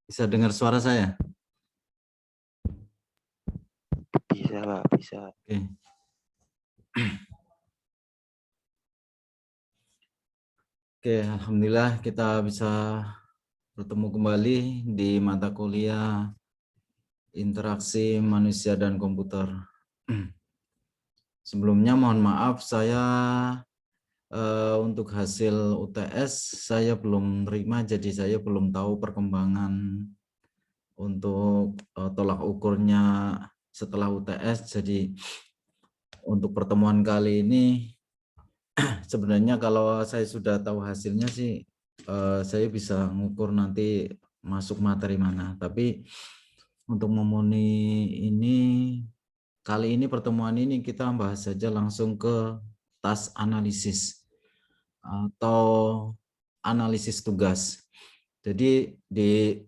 Bisa dengar suara saya? Bisa, Pak, bisa. Oke. Oke, alhamdulillah kita bisa bertemu kembali di mata kuliah interaksi manusia dan komputer. Sebelumnya mohon maaf saya untuk hasil UTS saya belum terima, jadi saya belum tahu perkembangan untuk tolak ukurnya setelah UTS. Jadi untuk pertemuan kali ini sebenarnya kalau saya sudah tahu hasilnya sih saya bisa ngukur nanti masuk materi mana. Tapi untuk memenuhi ini, kali ini pertemuan ini kita bahas saja langsung ke task analisis atau analisis tugas. Jadi di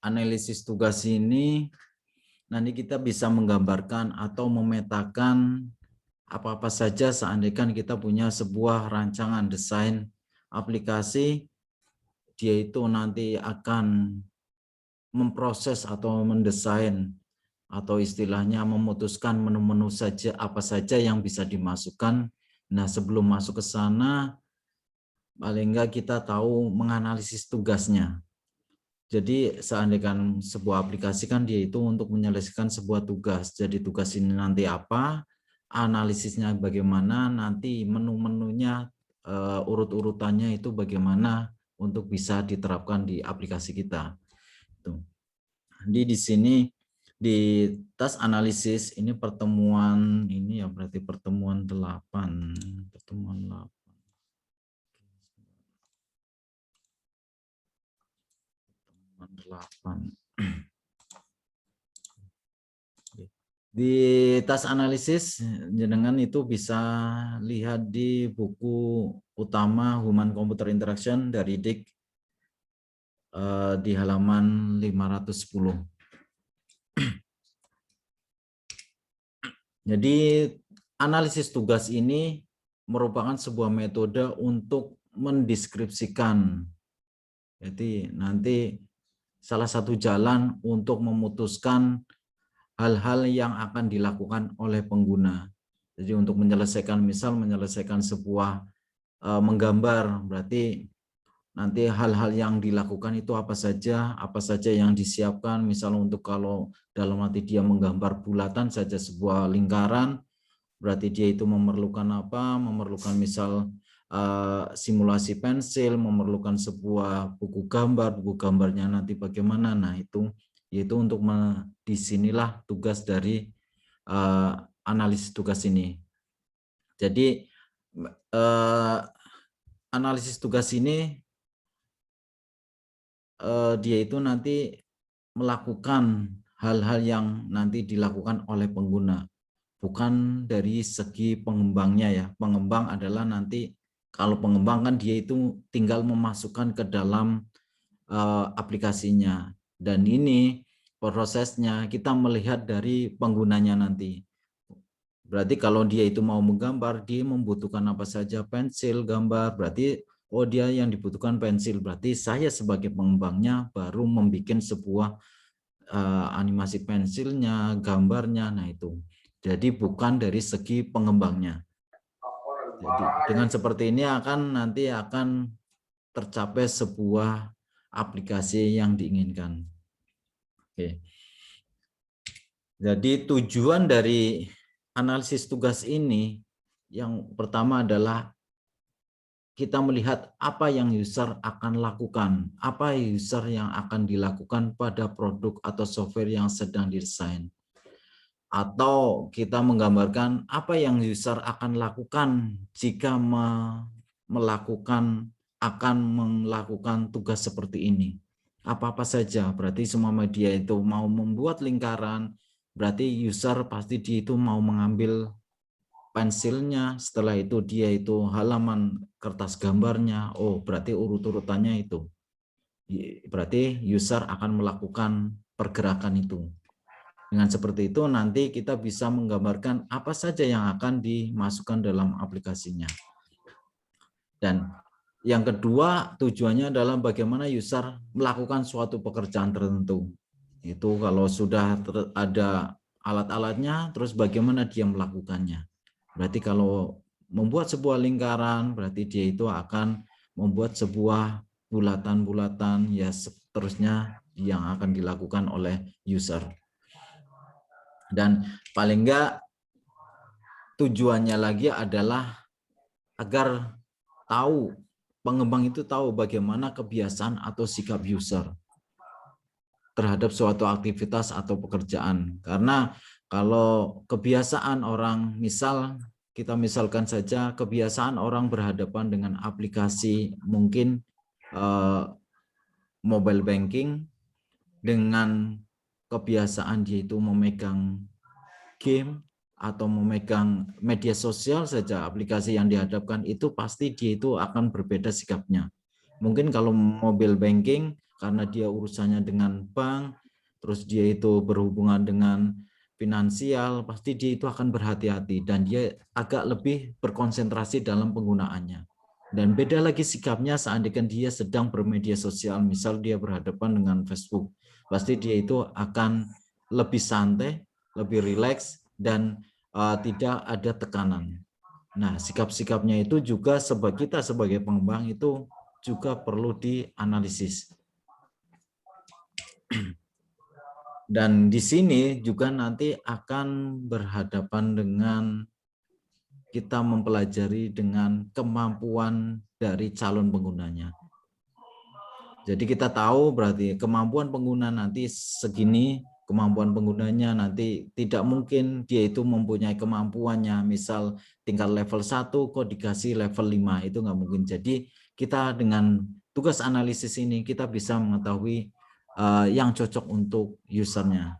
analisis tugas ini nanti kita bisa menggambarkan atau memetakan apa-apa saja seandainya kita punya sebuah rancangan desain aplikasi, dia itu nanti akan memproses atau mendesain atau istilahnya memutuskan menu-menu saja apa saja yang bisa dimasukkan. Nah, sebelum masuk ke sana, paling enggak kita tahu menganalisis tugasnya. Jadi seandainya sebuah aplikasi kan dia itu untuk menyelesaikan sebuah tugas. Jadi tugas ini nanti apa, analisisnya bagaimana, nanti menu-menunya urut-urutannya itu bagaimana untuk bisa diterapkan di aplikasi kita. Jadi di sini di task analisis ini pertemuan ini ya berarti pertemuan 8, pertemuan 8. Di task analisis jenengan itu bisa lihat di buku utama Human Computer Interaction dari Dick di halaman 510. Jadi analisis tugas ini merupakan sebuah metode untuk mendeskripsikan. Jadi nanti salah satu jalan untuk memutuskan hal-hal yang akan dilakukan oleh pengguna. Jadi untuk menyelesaikan menyelesaikan sebuah menggambar, berarti nanti hal-hal yang dilakukan itu apa saja yang disiapkan. Misal untuk kalau dalam arti dia menggambar bulatan saja sebuah lingkaran, berarti dia itu memerlukan apa? Memerlukan misal simulasi pensil, memerlukan sebuah buku gambarnya nanti bagaimana. Nah itu untuk disinilah tugas dari analisis tugas ini. Jadi analisis tugas ini dia itu nanti melakukan hal-hal yang nanti dilakukan oleh pengguna, bukan dari segi pengembangnya ya. Pengembang adalah nanti kalau pengembang kan dia itu tinggal memasukkan ke dalam aplikasinya, dan ini prosesnya kita melihat dari penggunanya nanti. Berarti kalau dia itu mau menggambar, dia membutuhkan apa saja, pensil, gambar, berarti oh dia yang dibutuhkan pensil, berarti saya sebagai pengembangnya baru membuat sebuah animasi pensilnya, gambarnya, nah itu. Jadi bukan dari segi pengembangnya. Jadi dengan seperti ini nanti akan tercapai sebuah aplikasi yang diinginkan. Oke. Jadi tujuan dari analisis tugas ini yang pertama adalah kita melihat apa yang user akan lakukan, apa user yang akan dilakukan pada produk atau software yang sedang didesain. Atau kita menggambarkan apa yang user akan lakukan jika akan melakukan tugas seperti ini. Apa-apa saja, berarti semua media itu mau membuat lingkaran, berarti user pasti dia itu mau mengambil pensilnya, setelah itu dia itu halaman kertas gambarnya, oh berarti urut-urutannya itu. Berarti user akan melakukan pergerakan itu. Dengan seperti itu nanti kita bisa menggambarkan apa saja yang akan dimasukkan dalam aplikasinya. Dan Yang kedua, tujuannya adalah bagaimana user melakukan suatu pekerjaan tertentu. Itu kalau sudah ada alat-alatnya, terus bagaimana dia melakukannya. Berarti kalau membuat sebuah lingkaran, berarti dia itu akan membuat sebuah bulatan-bulatan, ya seterusnya yang akan dilakukan oleh user. Dan paling enggak tujuannya lagi adalah agar tahu, pengembang itu tahu bagaimana kebiasaan atau sikap user terhadap suatu aktivitas atau pekerjaan. Karena kalau kebiasaan orang, kita misalkan saja kebiasaan orang berhadapan dengan aplikasi mungkin mobile banking, dengan kebiasaan dia itu memegang game atau memegang media sosial saja, aplikasi yang dihadapkan itu pasti dia itu akan berbeda sikapnya. Mungkin kalau mobile banking karena dia urusannya dengan bank, terus dia itu berhubungan dengan finansial, pasti dia itu akan berhati-hati dan dia agak lebih berkonsentrasi dalam penggunaannya. Dan beda lagi sikapnya seandainya dia sedang bermedia sosial, misal dia berhadapan dengan Facebook, pasti dia itu akan lebih santai, lebih rileks, dan tidak ada tekanan. Nah, sikap-sikapnya itu juga kita sebagai pengembang itu juga perlu dianalisis. Dan di sini juga nanti akan berhadapan dengan kita mempelajari dengan kemampuan dari calon penggunanya. Jadi kita tahu berarti kemampuan pengguna nanti segini, kemampuan penggunanya nanti tidak mungkin dia itu mempunyai kemampuannya misal tingkat level 1 kok dikasih level 5, itu nggak mungkin. Jadi kita dengan tugas analisis ini kita bisa mengetahui yang cocok untuk usernya.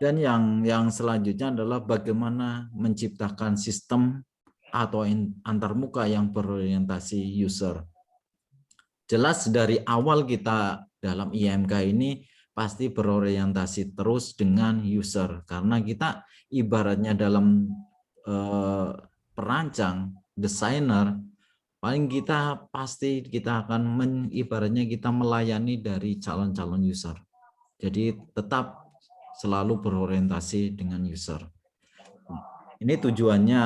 Dan yang selanjutnya adalah bagaimana menciptakan sistem atau antarmuka yang berorientasi user. Jelas dari awal kita dalam IMK ini pasti berorientasi terus dengan user, karena kita ibaratnya dalam perancang, desainer, paling kita pasti kita akan ibaratnya kita melayani dari calon-calon user. Jadi tetap selalu berorientasi dengan user. Ini tujuannya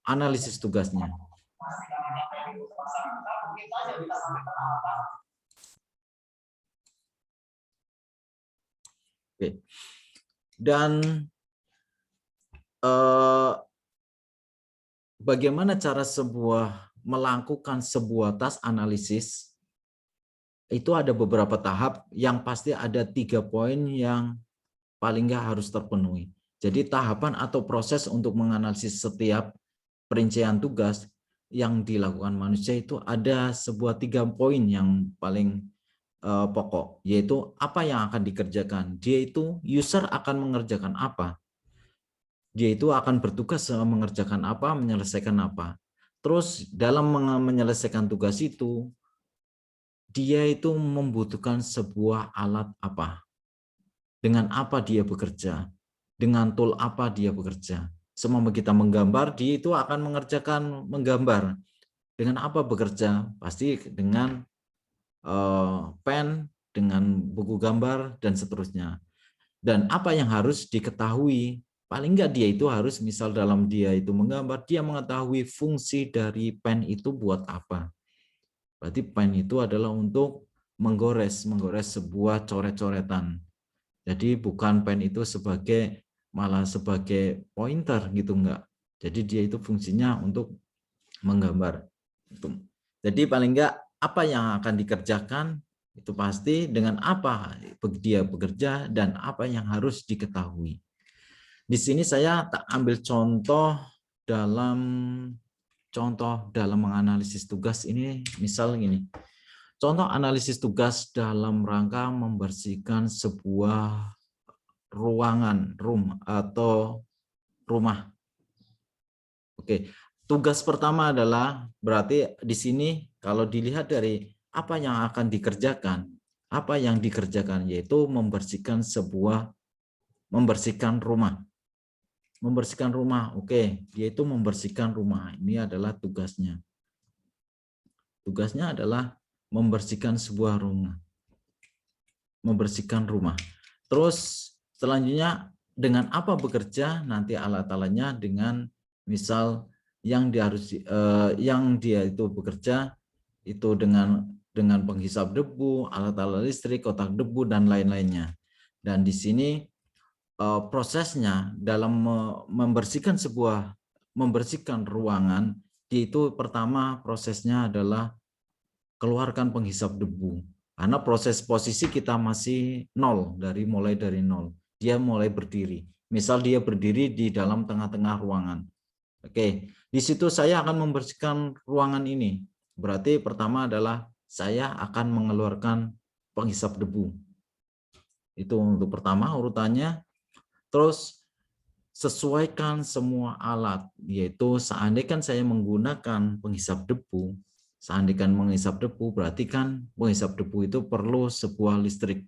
analisis tugasnya. Oke. Dan bagaimana cara melakukan sebuah task analisis? Itu ada beberapa tahap, yang pasti ada 3 poin yang paling nggak harus terpenuhi. Jadi tahapan atau proses untuk menganalisis setiap perincian tugas yang dilakukan manusia itu ada sebuah 3 poin yang paling pokok, yaitu apa yang akan dikerjakan. Dia itu user akan mengerjakan apa. Dia itu akan bertugas mengerjakan apa, menyelesaikan apa. Terus dalam menyelesaikan tugas itu, dia itu membutuhkan sebuah alat apa, dengan apa dia bekerja, dengan tool apa dia bekerja. Semua kita menggambar, dia itu akan mengerjakan menggambar. Dengan apa bekerja? Pasti dengan pen, dengan buku gambar, dan seterusnya. Dan apa yang harus diketahui? Paling enggak dia itu harus, misal dalam dia itu menggambar, dia mengetahui fungsi dari pen itu buat apa. Berarti pen itu adalah untuk menggores sebuah coret-coretan. Jadi bukan pen itu malah sebagai pointer gitu, enggak. Jadi dia itu fungsinya untuk menggambar. Jadi paling enggak apa yang akan dikerjakan itu pasti dengan apa dia bekerja dan apa yang harus diketahui. Di sini saya tak ambil contoh dalam menganalisis tugas ini, misal gini. Contoh analisis tugas dalam rangka membersihkan sebuah ruangan, atau rumah. Oke, tugas pertama adalah berarti di sini kalau dilihat dari apa yang akan dikerjakan, yaitu membersihkan rumah. membersihkan rumah. Oke, dia itu membersihkan rumah. Ini adalah tugasnya. Tugasnya adalah membersihkan sebuah rumah. Membersihkan rumah. Terus selanjutnya dengan apa bekerja? Nanti alat-alatnya dengan misal yang dia itu bekerja itu dengan penghisap debu, alat-alat listrik, kotak debu dan lain-lainnya. Dan di sini prosesnya dalam membersihkan ruangan, itu pertama prosesnya adalah keluarkan penghisap debu. Karena proses posisi kita masih nol, mulai dari nol. Dia mulai berdiri. Misal dia berdiri di dalam tengah-tengah ruangan. Oke, di situ saya akan membersihkan ruangan ini. Berarti pertama adalah saya akan mengeluarkan penghisap debu. Itu untuk pertama urutannya. Terus sesuaikan semua alat, yaitu seandainya saya menggunakan penghisap debu, berarti kan penghisap debu itu perlu sebuah listrik.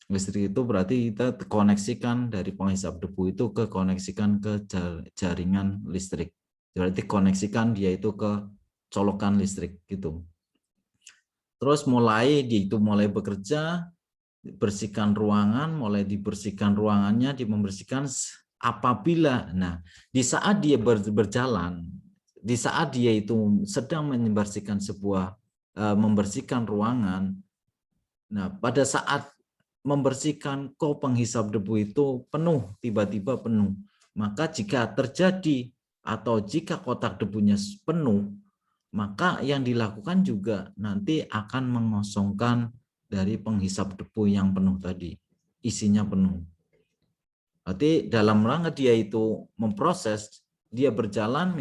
Listrik itu berarti kita koneksikan dari penghisap debu itu koneksikan ke jaringan listrik. Berarti koneksikan dia itu ke colokan listrik gitu. Terus mulai bekerja, bersihkan ruangan, mulai dibersihkan ruangannya, membersihkan apabila, nah di saat dia berjalan, di saat dia itu sedang membersihkan ruangan, nah pada saat membersihkan penghisap debu itu penuh, tiba-tiba penuh, maka jika terjadi atau jika kotak debunya penuh, maka yang dilakukan juga nanti akan mengosongkan dari penghisap debu yang penuh tadi, isinya penuh. Berarti dalam rangka dia itu memproses, dia berjalan,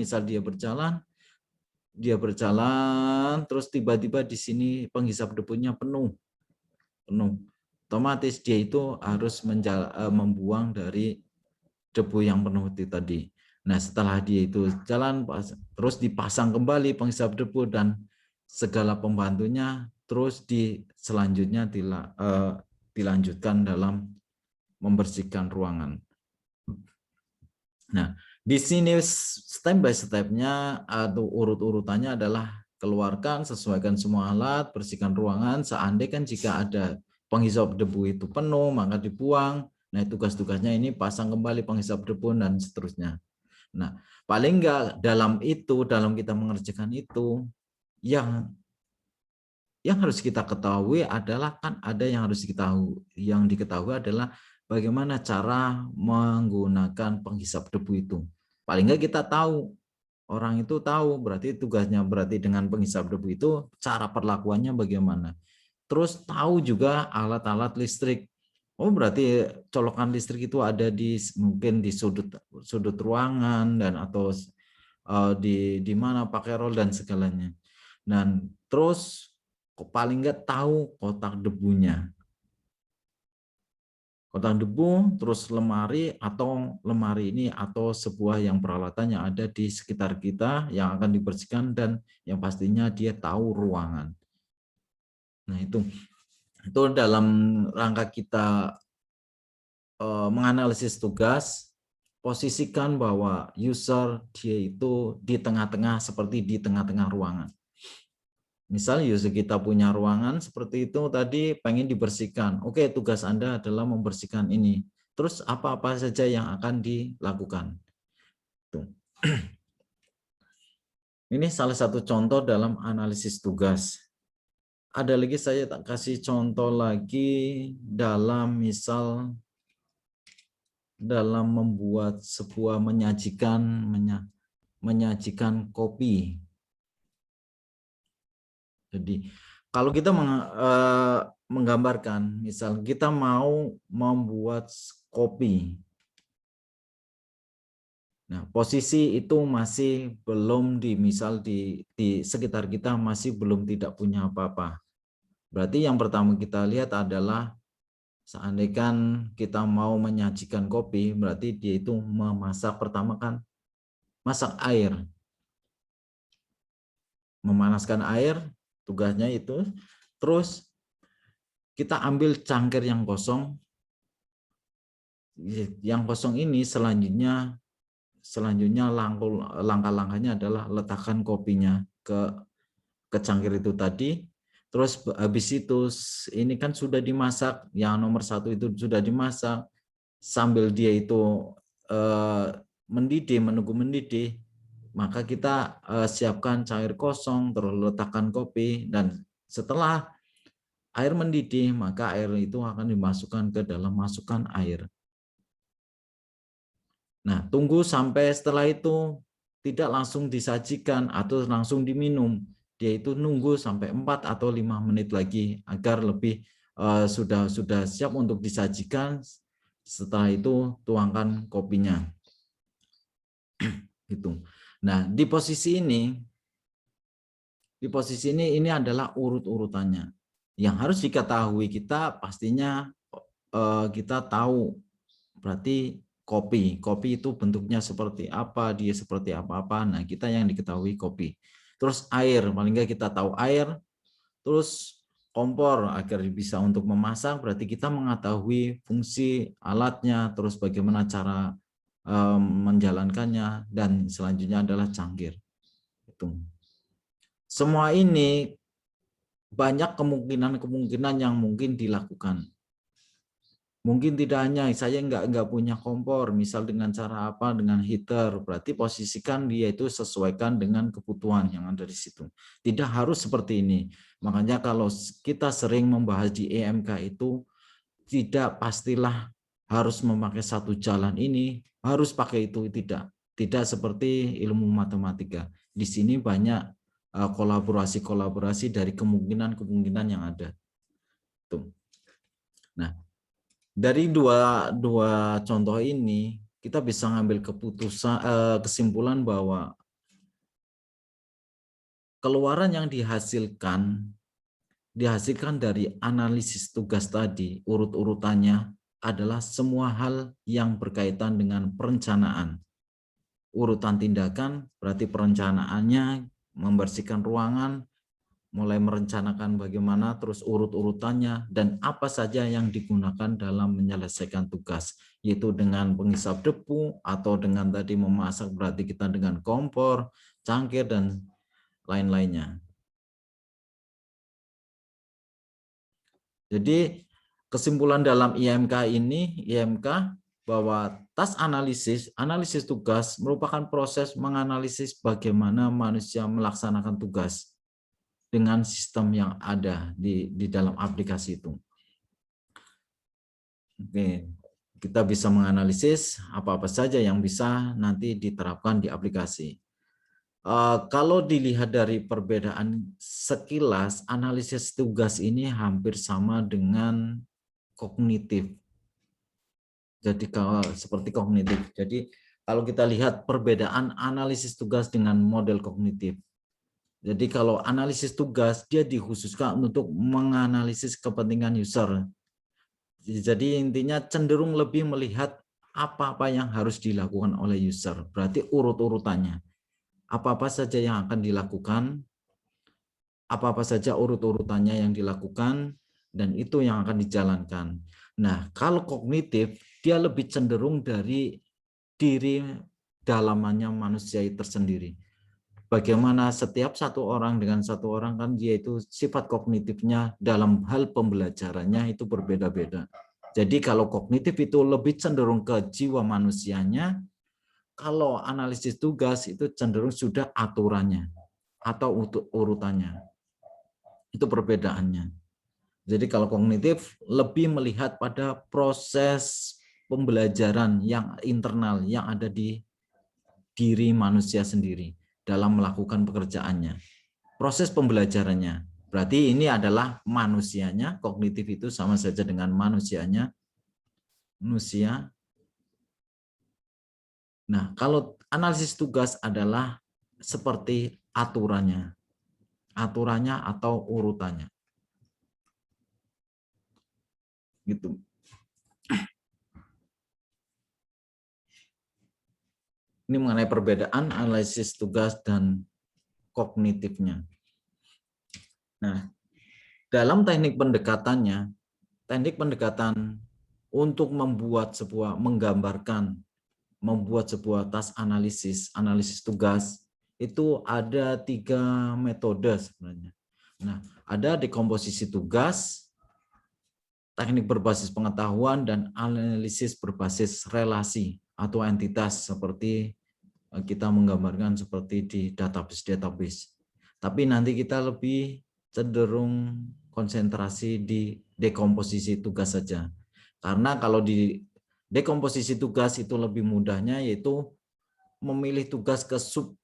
terus tiba-tiba di sini penghisap debunya penuh. Otomatis dia itu harus membuang dari debu yang penuh itu tadi. Nah, setelah dia itu jalan, terus dipasang kembali penghisap debu dan segala pembantunya, terus selanjutnya dilanjutkan dalam membersihkan ruangan. Nah, di sini step by step-nya atau urut-urutannya adalah keluarkan, sesuaikan semua alat, bersihkan ruangan. Seandainya jika ada penghisap debu itu penuh, maka dibuang. Nah, tugas-tugasnya ini pasang kembali penghisap debu dan seterusnya. Nah, paling enggak dalam kita mengerjakan itu, yang harus kita ketahui adalah kan ada yang harus diketahui adalah bagaimana cara menggunakan penghisap debu itu. Paling enggak kita tahu, orang itu tahu, berarti tugasnya dengan penghisap debu itu cara perlakuannya bagaimana. Terus tahu juga alat-alat listrik. Oh, berarti colokan listrik itu ada mungkin di sudut ruangan atau di mana pakai roll dan segalanya. Dan terus paling nggak tahu kotak debunya. Kotak debu, terus lemari ini atau sebuah yang peralatan yang ada di sekitar kita yang akan dibersihkan dan yang pastinya dia tahu ruangan. Nah, itu dalam rangka kita menganalisis tugas, posisikan bahwa user dia itu di tengah-tengah, seperti di tengah-tengah ruangan. Misal user kita punya ruangan seperti itu tadi, pengen dibersihkan. Oke, tugas Anda adalah membersihkan ini. Terus apa-apa saja yang akan dilakukan. Tuh. Ini salah satu contoh dalam analisis tugas. Ada lagi saya tak kasih contoh lagi dalam membuat sebuah menyajikan kopi. Jadi kalau kita menggambarkan, misal kita mau membuat kopi. Nah, posisi itu masih belum misal di sekitar kita masih belum tidak punya apa-apa. Berarti yang pertama kita lihat adalah seandainya kita mau menyajikan kopi, berarti dia itu memasak, pertama kan masak air. Memanaskan air, tugasnya itu. Terus kita ambil cangkir yang kosong. Yang kosong ini selanjutnya selanjutnya langkah-langkahnya adalah letakkan kopinya ke cangkir itu tadi. Terus habis itu ini kan sudah dimasak, yang nomor 1 itu sudah dimasak, sambil dia itu mendidih, menunggu mendidih, maka kita siapkan cair kosong, terus letakkan kopi, dan setelah air mendidih, maka air itu akan dimasukkan ke dalam masukan air. Nah, tunggu sampai setelah itu tidak langsung disajikan atau langsung diminum. Dia itu nunggu sampai 4 atau 5 menit lagi agar lebih sudah siap untuk disajikan. Setelah itu tuangkan kopinya. Itu. Nah, di posisi ini adalah urut-urutannya. Yang harus diketahui kita pastinya kita tahu berarti kopi itu bentuknya seperti apa, dia seperti apa-apa. Nah, kita yang diketahui kopi. Terus air, paling nggak kita tahu air. Terus kompor agar bisa untuk memasak, berarti kita mengetahui fungsi alatnya, terus bagaimana cara menjalankannya, dan selanjutnya adalah cangkir. Itu. Semua ini banyak kemungkinan yang mungkin dilakukan. Mungkin tidak hanya saya nggak punya kompor, misal dengan cara apa, dengan heater, berarti posisikan dia itu sesuaikan dengan kebutuhan yang ada di situ. Tidak harus seperti ini. Makanya kalau kita sering membahas di EMK itu, tidak pastilah harus memakai satu jalan ini, harus pakai itu, tidak. Tidak seperti ilmu matematika. Di sini banyak kolaborasi dari kemungkinan yang ada. Tuh. Nah, dari dua contoh ini kita bisa ngambil kesimpulan bahwa keluaran yang dihasilkan dari analisis tugas tadi, urut-urutannya adalah semua hal yang berkaitan dengan perencanaan. Urutan tindakan berarti perencanaannya membersihkan ruangan, mulai merencanakan bagaimana, terus urut-urutannya, dan apa saja yang digunakan dalam menyelesaikan tugas, yaitu dengan penghisap debu, atau dengan tadi memasak berarti kita dengan kompor, cangkir, dan lain-lainnya. Jadi kesimpulan dalam IMK bahwa task analisis tugas merupakan proses menganalisis bagaimana manusia melaksanakan tugas dengan sistem yang ada di dalam aplikasi itu. Oke, kita bisa menganalisis apa-apa saja yang bisa nanti diterapkan di aplikasi. Kalau dilihat dari perbedaan sekilas, analisis tugas ini hampir sama dengan kognitif. Jadi kalau seperti kognitif. Jadi kalau kita lihat perbedaan analisis tugas dengan model kognitif. Jadi kalau analisis tugas, dia dikhususkan untuk menganalisis kepentingan user. Jadi intinya cenderung lebih melihat apa-apa yang harus dilakukan oleh user. Berarti urut-urutannya. Apa-apa saja yang akan dilakukan, apa-apa saja urut-urutannya yang dilakukan, dan itu yang akan dijalankan. Nah, kalau kognitif, dia lebih cenderung dari diri dalamannya manusia tersendiri. Bagaimana setiap satu orang dengan satu orang kan dia itu sifat kognitifnya dalam hal pembelajarannya itu berbeda-beda. Jadi kalau kognitif itu lebih cenderung ke jiwa manusianya, kalau analisis tugas itu cenderung sudah aturannya atau urutannya. Itu perbedaannya. Jadi kalau kognitif lebih melihat pada proses pembelajaran yang internal yang ada di diri manusia sendiri dalam melakukan pekerjaannya. Proses pembelajarannya. Berarti ini adalah manusianya, kognitif itu sama saja dengan manusianya, manusia. Nah, kalau analisis tugas adalah seperti aturannya. Aturannya atau urutannya. Gitu. Ini mengenai perbedaan analisis tugas dan kognitifnya. Nah, dalam teknik pendekatan untuk membuat menggambarkan membuat sebuah tas analisis tugas, itu ada 3 metode sebenarnya. Nah, ada dekomposisi tugas, teknik berbasis pengetahuan, dan analisis berbasis relasi atau entitas seperti kita menggambarkan seperti di database. Tapi nanti kita lebih cenderung konsentrasi di dekomposisi tugas saja. Karena kalau di dekomposisi tugas itu lebih mudahnya yaitu memilih tugas ke sub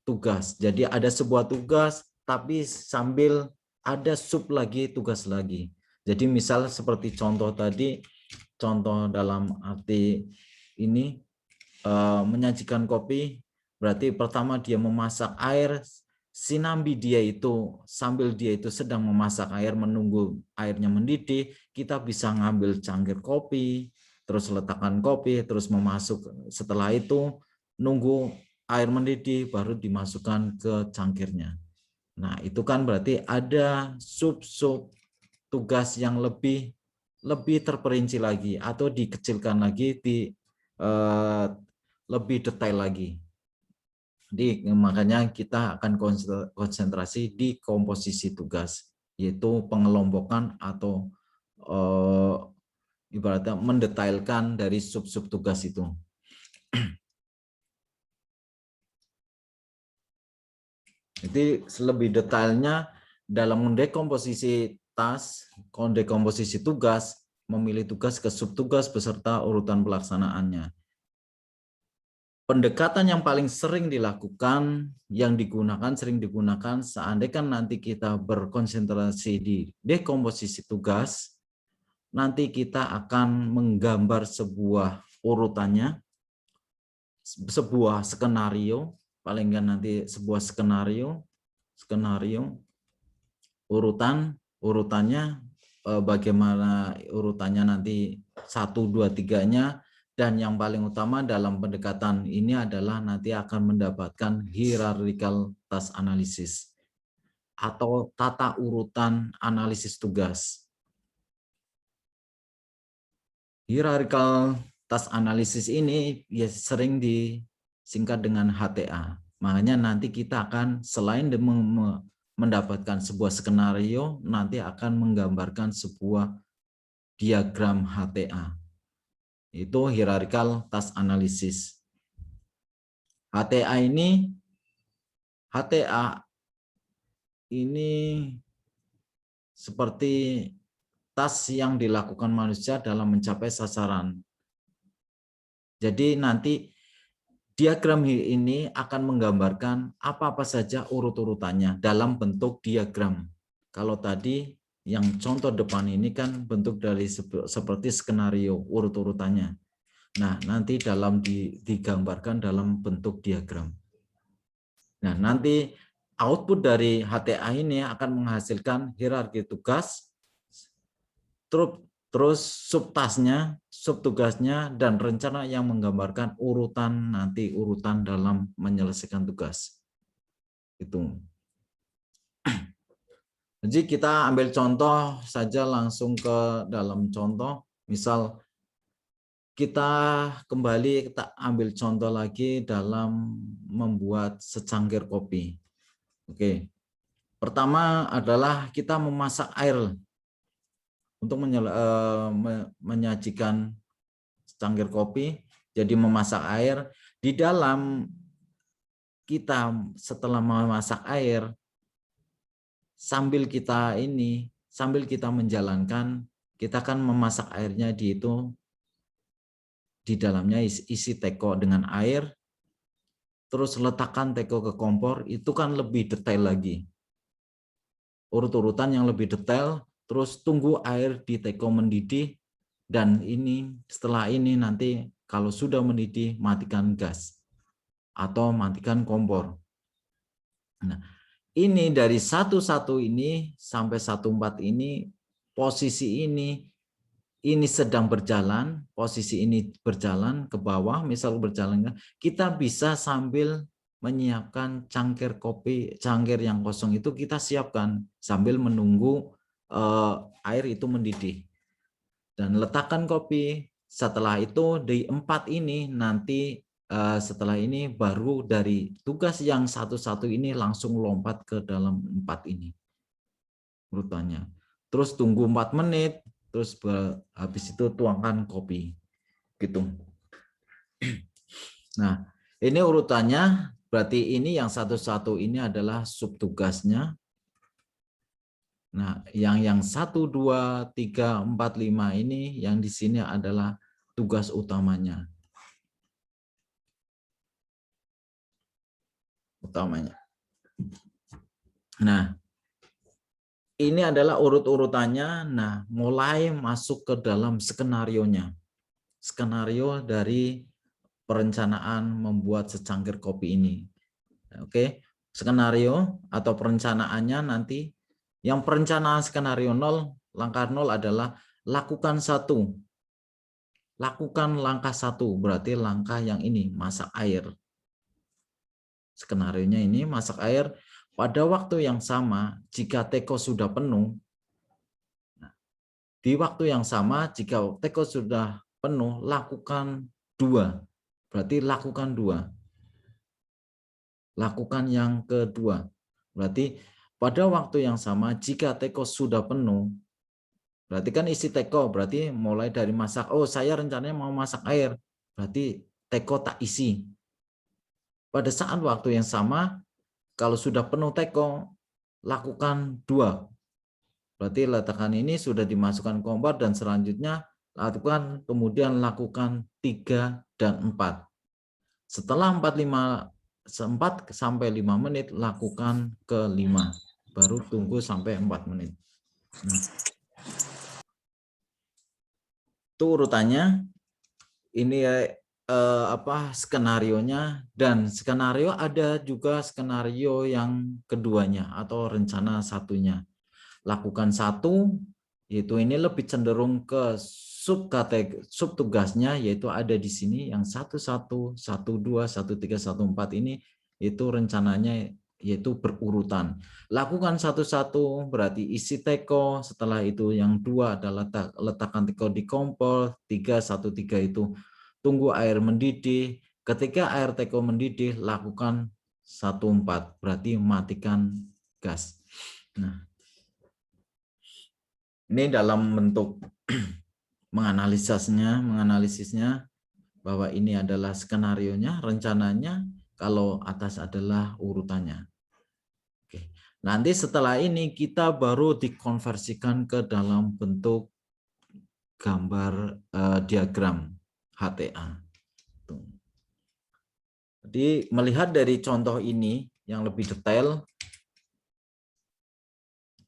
tugas. Jadi ada sebuah tugas tapi sambil ada sub lagi tugas lagi. Jadi misal seperti contoh tadi, contoh dalam arti ini menyajikan kopi, berarti pertama dia memasak air, sinambi dia itu sambil dia itu sedang memasak air menunggu airnya mendidih, kita bisa ngambil cangkir kopi, terus letakkan kopi, terus memasuk, setelah itu nunggu air mendidih baru dimasukkan ke cangkirnya. Nah, itu kan berarti ada sub-sub tugas yang lebih terperinci lagi atau dikecilkan lagi, lebih detail lagi. Jadi makanya kita akan konsentrasi di komposisi tugas, yaitu pengelompokan atau ibaratnya mendetailkan dari sub-sub tugas itu. Jadi lebih detailnya dalam mendekomposisi tas, dekomposisi tugas, memilih tugas ke subtugas beserta urutan pelaksanaannya. Pendekatan yang paling sering dilakukan, sering digunakan seandainya nanti kita berkonsentrasi di dekomposisi tugas, nanti kita akan menggambar sebuah urutannya, sebuah skenario, paling enggak nanti sebuah skenario urutannya, bagaimana urutannya nanti 1, 2, 3-nya, dan yang paling utama dalam pendekatan ini adalah nanti akan mendapatkan hierarchical task analysis atau tata urutan analisis tugas. Hierarchical task analysis ini ya sering disingkat dengan HTA. Makanya nanti kita akan selain mendapatkan sebuah skenario, nanti akan menggambarkan sebuah diagram HTA. Itu hierarchical task analysis. HTA ini seperti task yang dilakukan manusia dalam mencapai sasaran. Jadi nanti diagram ini akan menggambarkan apa-apa saja urut-urutannya dalam bentuk diagram. Kalau tadi yang contoh depan ini kan bentuk dari seperti skenario urut-urutannya. Nah, nanti digambarkan dalam bentuk diagram. Nah, nanti output dari HTA ini akan menghasilkan hierarki tugas, terus subtasnya, subtugasnya, dan rencana yang menggambarkan urutan dalam menyelesaikan tugas. Itu. Jadi kita ambil contoh saja langsung ke dalam contoh. Misal kita ambil contoh lagi dalam membuat secangkir kopi. Oke. Pertama adalah kita memasak air untuk menyajikan secangkir kopi. Jadi memasak air, di dalam kita setelah memasak air, sambil kita menjalankan, kita akan memasak airnya di dalamnya isi teko dengan air, terus letakkan teko ke kompor, itu kan lebih detail lagi. Urut-urutan yang lebih detail, terus tunggu air di teko mendidih, dan setelah ini nanti kalau sudah mendidih, matikan gas atau matikan kompor. Nah, ini dari 1.1 ini sampai 1.4 ini, posisi ini sedang berjalan, posisi ini berjalan ke bawah, misal berjalan, kita bisa sambil menyiapkan cangkir kopi, cangkir yang kosong itu kita siapkan sambil menunggu air itu mendidih. Dan letakkan kopi setelah itu di 4 ini nanti setelah ini baru dari tugas yang satu-satu ini langsung lompat ke dalam 4 ini urutannya. Terus tunggu 4 menit, terus habis itu tuangkan kopi. Gitu. Nah, ini urutannya, berarti ini yang satu-satu ini adalah subtugasnya. Nah, yang 1, 2, 3, 4, 5 ini yang di sini adalah tugas utamanya. Nah, ini adalah urut-urutannya. Nah, mulai masuk ke dalam skenarionya. Skenario dari perencanaan membuat secangkir kopi ini. Oke, skenario atau perencanaannya nanti yang perencanaan skenario 0, langkah 0 adalah lakukan 1. Lakukan langkah 1, berarti langkah yang ini, masak air. Skenarionya ini masak air pada waktu yang sama jika teko sudah penuh. Di waktu yang sama jika teko sudah penuh, lakukan 2. Berarti lakukan 2. Lakukan yang kedua. Berarti pada waktu yang sama jika teko sudah penuh, berarti kan isi teko, berarti mulai dari masak, oh saya rencananya mau masak air, berarti teko tak isi. Pada saat waktu yang sama, kalau sudah penuh teko, lakukan 2. Berarti letakkan ini sudah dimasukkan kompor dan selanjutnya lakukan, kemudian lakukan 3 dan 4. Setelah 4 sampai 5 menit lakukan ke 5. Baru tunggu sampai 4 menit. Nah, itu urutannya. Ini skenarionya, dan skenario ada juga skenario yang keduanya atau rencana satunya. Lakukan 1, yaitu ini lebih cenderung ke subtugasnya, yaitu ada di sini yang 11, 12, 13, 14 ini itu rencananya yaitu berurutan. Lakukan 1 berarti isi teko, setelah itu yang 2 adalah letakkan teko di kompor, 3, 1, 3 itu tunggu air mendidih. Ketika air teko mendidih, lakukan 1, 4 berarti matikan gas. Nah, ini dalam bentuk menganalisisnya bahwa ini adalah skenarionya, rencananya, kalau atas adalah urutannya. Oke. Nanti setelah ini kita baru dikonversikan ke dalam bentuk gambar diagram HTA. Jadi melihat dari contoh ini yang lebih detail,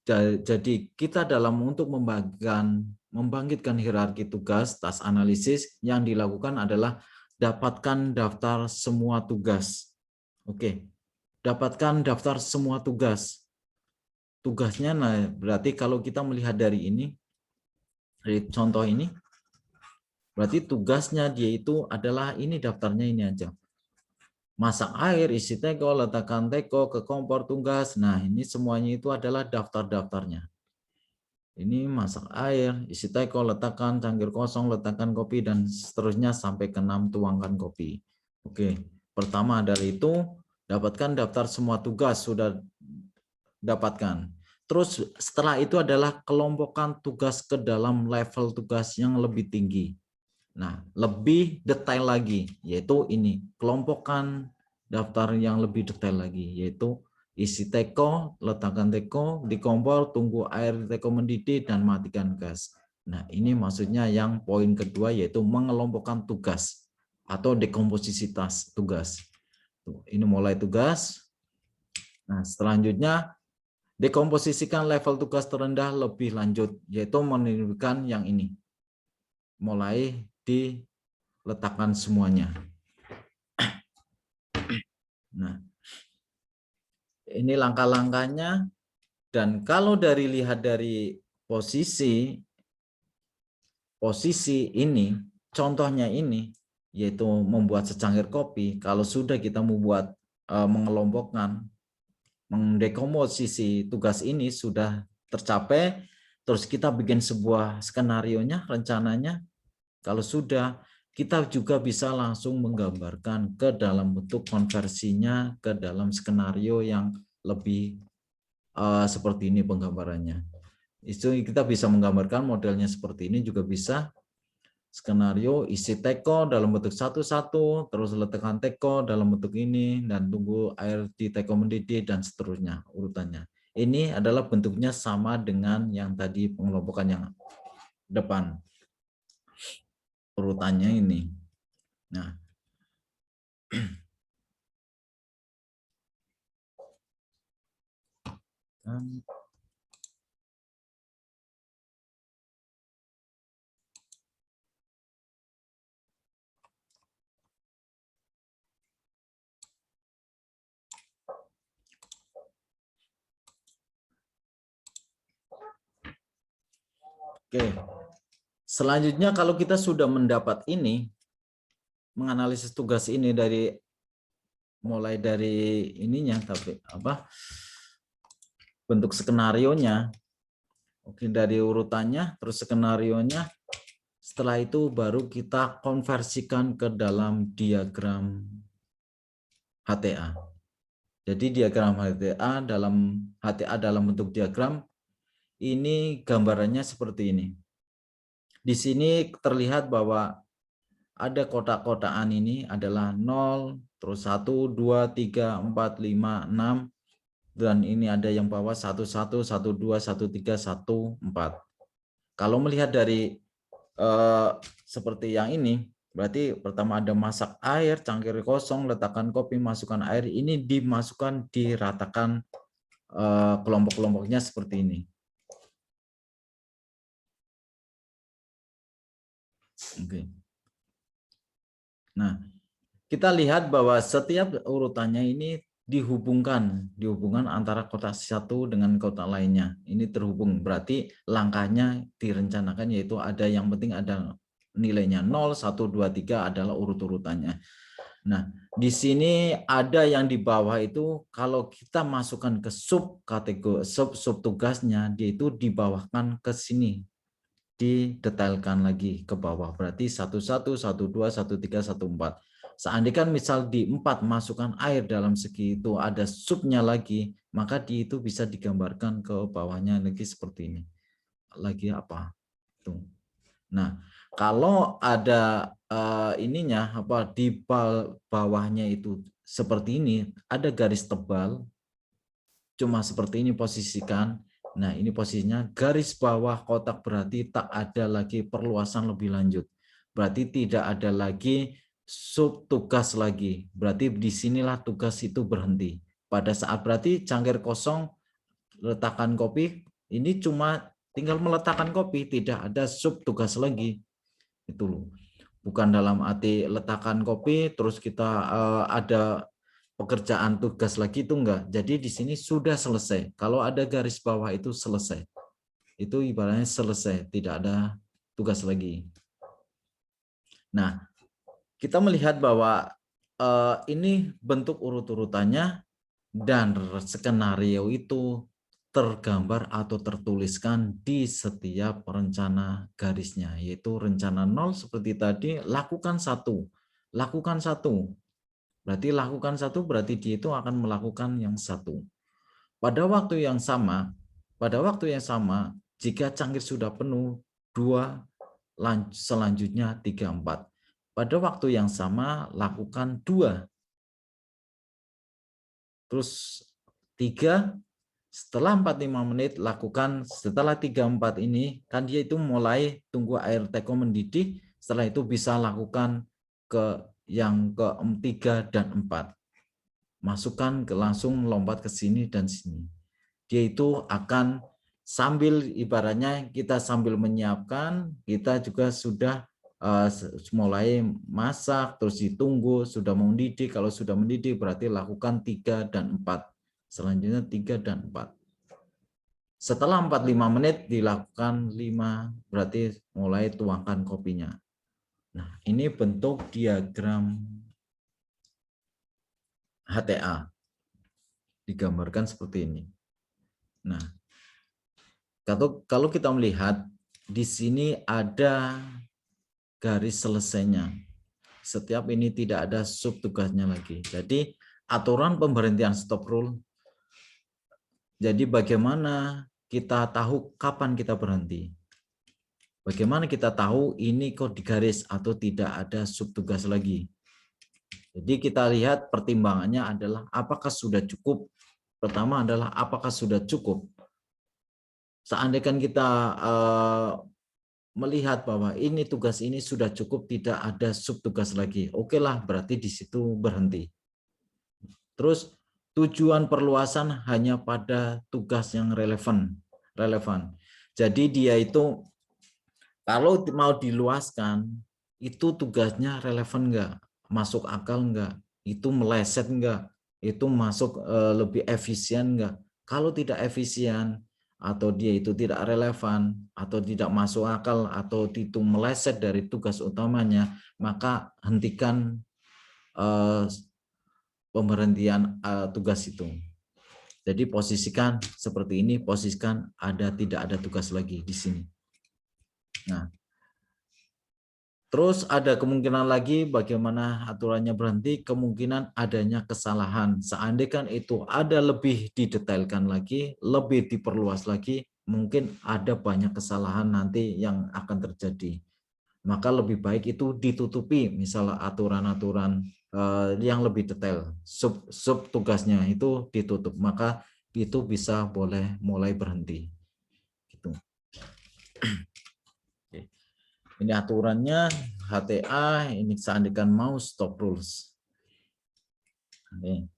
jadi kita dalam untuk membangkitkan hierarki tugas, task analisis yang dilakukan adalah dapatkan daftar semua tugas. Oke, dapatkan daftar semua tugas. Tugasnya, nah berarti kalau kita melihat dari ini, dari contoh ini, berarti tugasnya dia itu adalah ini daftarnya ini aja. Masak air, isi teko, letakkan teko ke kompor tugas. Nah, ini semuanya itu adalah daftar-daftarnya. Ini masak air, isi teko, letakkan cangkir kosong, letakkan kopi, dan seterusnya sampai ke 6 tuangkan kopi. Oke, pertama dari itu, dapatkan daftar semua tugas, sudah dapatkan. Terus setelah itu adalah kelompokkan tugas ke dalam level tugas yang lebih tinggi. Nah, lebih detail lagi, yaitu ini, kelompokkan daftar yang lebih detail lagi, yaitu isi teko, letakkan teko di kompor, tunggu air teko mendidih, dan matikan gas. Nah, ini maksudnya yang poin kedua, yaitu mengelompokkan tugas atau dekomposisitas tugas. Ini mulai tugas. Nah, selanjutnya dekomposisikan level tugas terendah lebih lanjut, yaitu menunjukkan yang ini. Mulai diletakkan semuanya. Nah, ini langkah-langkahnya, dan kalau lihat dari posisi ini, contohnya ini, yaitu membuat secangkir kopi. Kalau sudah kita membuat mengelompokkan, mendekomposisi tugas ini sudah tercapai, terus kita bikin sebuah skenarionya, rencananya. Kalau sudah, kita juga bisa langsung menggambarkan ke dalam bentuk konversinya ke dalam skenario yang lebih seperti ini penggambarannya. Itu kita bisa menggambarkan modelnya seperti ini juga bisa. Skenario isi teko dalam bentuk satu-satu, terus letakkan teko dalam bentuk ini, dan tunggu air di teko mendidih, dan seterusnya urutannya. Ini adalah bentuknya sama dengan yang tadi pengelompokan yang depan. Urutannya ini. Nah, oke. Selanjutnya kalau kita sudah mendapat ini, menganalisis tugas ini mulai dari ininya, tapi bentuk skenarionya, oke, dari urutannya, terus skenarionya. Setelah itu baru kita konversikan ke dalam diagram HTA. Jadi diagram HTA dalam bentuk diagram ini gambarannya seperti ini. Di sini terlihat bahwa ada kotak-kotakan ini adalah 0, terus 1, 2, 3, 4, 5, 6, dan ini ada yang bawah 1, 1, 1, 2, 1, 3, 1, 4. Kalau melihat dari seperti yang ini, berarti pertama ada masak air, cangkir kosong, letakkan kopi, masukkan air, ini dimasukkan, diratakan kelompok-kelompoknya seperti ini. Oke. Nah, kita lihat bahwa setiap urutannya ini dihubungkan antara kotak satu dengan kotak lainnya. Ini terhubung, berarti langkahnya direncanakan, yaitu ada yang penting ada nilainya 0, 1, 2, 3 adalah urut-urutannya. Nah, di sini ada yang di bawah itu kalau kita masukkan ke sub kategori sub tugasnya, dia itu dibawahkan ke sini, didetailkan lagi ke bawah. Berarti 11, 12, 13, 14. Seandainya misal di 4 masukkan air dalam segi itu ada subnya lagi, maka di itu bisa digambarkan ke bawahnya lagi seperti ini. Lagi apa? Tuh. Nah, kalau ada ininya di bawahnya itu seperti ini, ada garis tebal, cuma seperti ini posisikan. Nah, ini posisinya garis bawah kotak, berarti tak ada lagi perluasan lebih lanjut. Berarti tidak ada lagi sub tugas lagi. Berarti disinilah tugas itu berhenti. Pada saat berarti cangkir kosong, letakkan kopi, ini cuma tinggal meletakkan kopi, tidak ada sub tugas lagi. Itu loh. Bukan dalam arti letakkan kopi terus kita ada pekerjaan tugas lagi, itu enggak. Jadi di sini sudah selesai. Kalau ada garis bawah itu selesai. Itu ibaratnya selesai, tidak ada tugas lagi. Nah, kita melihat bahwa ini bentuk urut-urutannya dan skenario itu tergambar atau tertuliskan di setiap rencana garisnya, yaitu rencana 0 seperti tadi, lakukan 1. Lakukan 1. Berarti lakukan 1 berarti dia itu akan melakukan yang 1. Pada waktu yang sama, jika cangkir sudah penuh, 2, selanjutnya 3, 4. Pada waktu yang sama lakukan 2. Terus 3, setelah 45 menit lakukan, setelah 3-4 ini kan dia itu mulai tunggu air teko mendidih, setelah itu bisa lakukan ke yang ke-3 dan 4. Masukkan langsung lompat ke sini dan sini. Dia itu akan sambil ibaratnya kita sambil menyiapkan, kita juga sudah mulai masak, terus ditunggu, sudah mendidih. Kalau sudah mendidih berarti lakukan 3 dan 4. Selanjutnya 3 dan 4. Setelah 45 menit dilakukan 5, berarti mulai tuangkan kopinya. Nah, ini bentuk diagram HTA. Digambarkan seperti ini. Nah, kalau kita melihat di sini ada garis selesainya. Setiap ini tidak ada subtugasnya lagi. Jadi aturan pemberhentian stop rule. Jadi bagaimana kita tahu kapan kita berhenti? Bagaimana kita tahu ini kok digaris atau tidak ada subtugas lagi? Jadi kita lihat pertimbangannya adalah apakah sudah cukup. Pertama adalah apakah sudah cukup. Seandainya kita melihat bahwa ini tugas ini sudah cukup, tidak ada subtugas lagi. Oke lah, berarti di situ berhenti. Terus tujuan perluasan hanya pada tugas yang relevan. Jadi dia itu kalau mau diluaskan, itu tugasnya relevan enggak? Masuk akal enggak? Itu meleset enggak? Itu masuk lebih efisien enggak? Kalau tidak efisien, atau dia itu tidak relevan, atau tidak masuk akal, atau itu meleset dari tugas utamanya, maka hentikan pemberhentian tugas itu. Jadi posisikan seperti ini, posisikan tidak ada tugas lagi di sini. Nah, terus ada kemungkinan lagi bagaimana aturannya berhenti, kemungkinan adanya kesalahan. Seandainya itu ada lebih didetailkan lagi, lebih diperluas lagi, mungkin ada banyak kesalahan nanti yang akan terjadi. Maka lebih baik itu ditutupi, misalnya aturan-aturan yang lebih detail, sub tugasnya itu ditutup, maka itu bisa boleh mulai berhenti. Gitu. Ini aturannya HTA, ini seandainya mau stop rules. Oke.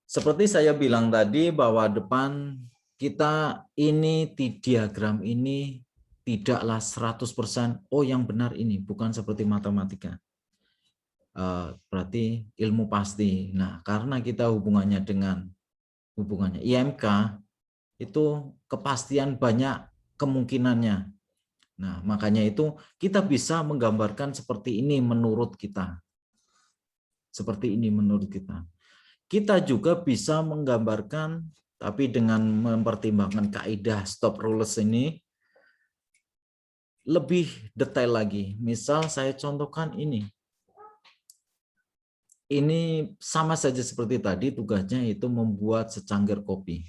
Seperti saya bilang tadi bahwa depan kita ini di diagram ini tidaklah 100% oh yang benar ini, bukan seperti matematika. Berarti ilmu pasti. Nah, karena kita hubungannya IMK itu kepastian banyak kemungkinannya. Nah, makanya itu kita bisa menggambarkan seperti ini menurut kita. Seperti ini menurut kita. Kita juga bisa menggambarkan, tapi dengan mempertimbangkan kaidah stop rules ini, lebih detail lagi. Misal saya contohkan ini. Ini sama saja seperti tadi, tugasnya itu membuat secangkir kopi.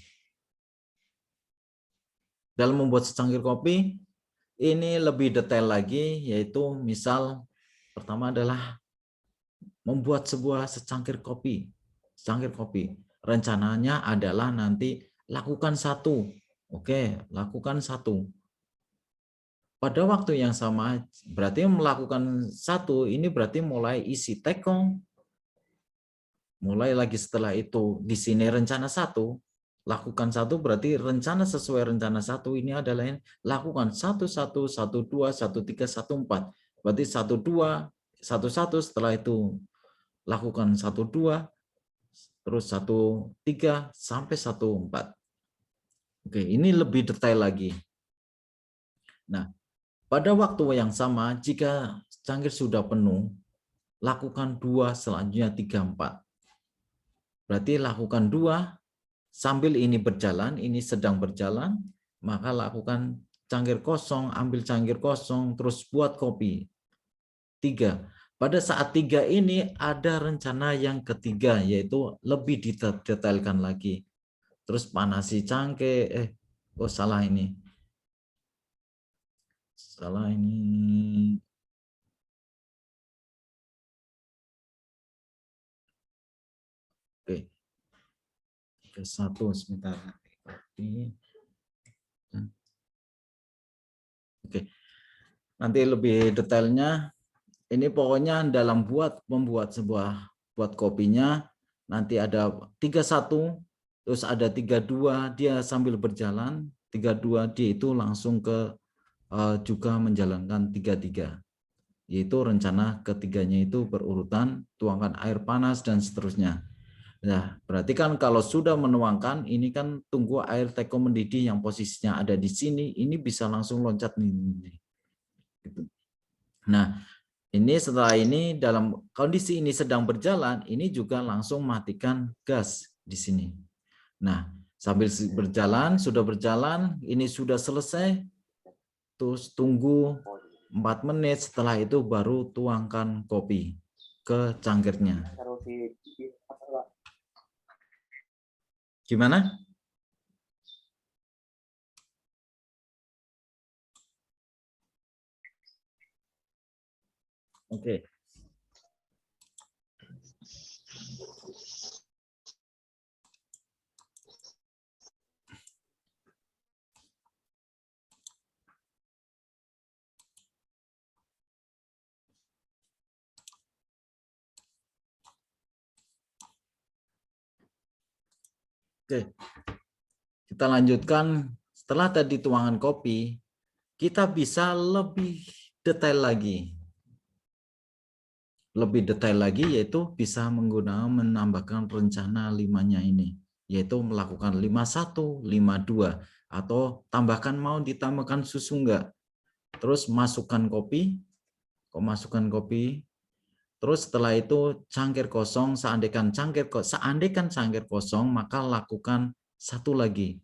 Dalam membuat secangkir kopi, ini lebih detail lagi, yaitu misal pertama adalah membuat sebuah secangkir kopi. Rencananya adalah nanti lakukan satu. Oke, lakukan satu. Pada waktu yang sama, berarti melakukan satu, ini berarti mulai isi tekong. Mulai lagi setelah itu, di sini rencana satu, lakukan satu berarti rencana sesuai rencana satu ini adalah lakukan 1, 1, 1, 2, 1, 3, 1, 4. Berarti 1, 2, 1, 1 setelah itu lakukan 1, 2, terus 1, 3 sampai 1, 4. Oke, ini lebih detail lagi. Nah, pada waktu yang sama jika cangkir sudah penuh, lakukan 2, selanjutnya 3, 4. Berarti lakukan 2 sambil ini berjalan, ini sedang berjalan, maka lakukan cangkir kosong, ambil cangkir kosong, terus buat kopi. 3. Pada saat 3 ini ada rencana yang ketiga, yaitu lebih didetailkan lagi. Terus panasi cangkir, salah ini. Salah ini. Oke. Satu sebentar. Oke. Nanti lebih detailnya ini pokoknya dalam membuat buat kopinya nanti ada 31 terus ada 32 dia sambil berjalan 32 dia itu langsung ke juga menjalankan 33 yaitu rencana ketiganya itu berurutan tuangkan air panas dan seterusnya. Nah, berarti kan kalau sudah menuangkan, ini kan tunggu air teko mendidih yang posisinya ada di sini, ini bisa langsung loncat nih. Nah, ini setelah ini dalam kondisi ini sedang berjalan, ini juga langsung matikan gas di sini. Nah, sambil berjalan, sudah berjalan, ini sudah selesai, terus tunggu 4 menit, setelah itu baru tuangkan kopi ke cangkirnya. Taruh di apa, Pak? Gimana? Oke. Oke. Kita lanjutkan. Setelah tadi tuangan kopi, kita bisa lebih detail lagi. Lebih detail lagi yaitu bisa menggunakan menambahkan rencana 5-nya ini, yaitu melakukan 51, 52, atau tambahkan mau ditambahkan susu enggak. Terus masukkan kopi, terus setelah itu cangkir kosong, seandainya cangkir kosong, maka lakukan satu lagi.